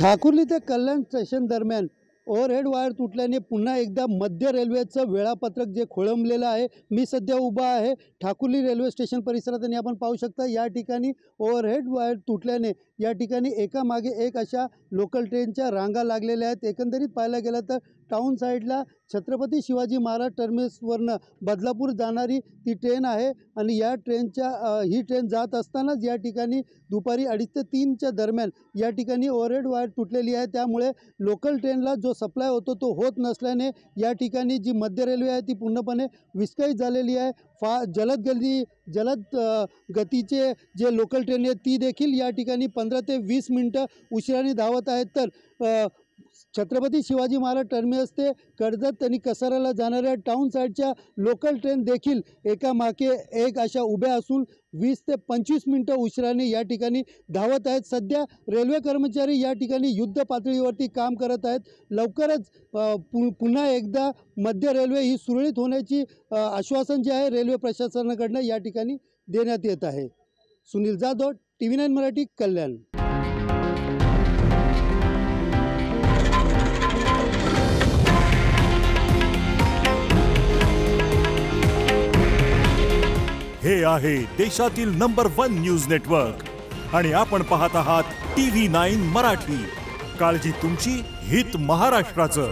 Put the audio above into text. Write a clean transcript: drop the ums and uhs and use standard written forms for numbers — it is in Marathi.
ठाकुर्ली ते कल्याण स्टेशन दरम्यान ओव्हरहेड वायर तुटल्याने पुन्हा एकदा मध्य रेल्वेचं वेळापत्रक जे खोळंबलेलं आहे। मी सध्या उभा आहे ठाकुर्ली रेल्वे स्टेशन परिसरात आणि आपण पाहू शकता या ठिकाणी ओव्हरहेड वायर तुटल्याने या ठिकाणी एकामागे एक अशा लोकल ट्रेनच्या रांगा लागलेल्या आहेत। एकंदरीत पाहायला गेलं तर टाउन साइडला छत्रपती शिवाजी महाराज टर्मिनसवरनं बदलापूर जाणारी ती ट्रेन आहे आणि या ट्रेनच्या ही ट्रेन जात असतानाच या ठिकाणी दुपारी 2:30 ते 3च्या दरम्यान या ठिकाणी ओव्हरहेड वायर तुटलेली आहे। त्यामुळे लोकल ट्रेनला जो सप्लाय होतो तो होत नसल्याने या ठिकाणी जी मध्य रेल्वे आहे ती पूर्णपणे विस्कळीत झालेली आहे। जलद गतीचे जे लोकल ट्रेन आहेत ती देखील या ठिकाणी 15 ते 20 मिनिटं उशिराने धावत आहेत। तर छत्रपती शिवाजी महाराज टर्मिनस ते कर्जत आणि कसाऱ्याला जाणाऱ्या टाउन साइडच्या लोकल ट्रेन देखील एकामागे एक अशा उभ्या असून 20 ते 25 मिनिटं उशिराने या ठिकाणी धावत आहेत। सध्या रेल्वे कर्मचारी या ठिकाणी युद्ध पातळीवरती काम करत आहेत। लवकरच पुन्हा एकदा मध्य रेल्वे ही सुरळीत होण्याची आश्वासन जे आहे रेल्वे प्रशासनाकडून या ठिकाणी देण्यात येत आहे। सुनील जाधव, TV9 मराठी, कल्याण। हे आहे देशातील नंबर 1 न्यूज नेटवर्क आणि आपण पाहत आहात TV9 मराठी। काळजी तुमची, हित महाराष्ट्राचं।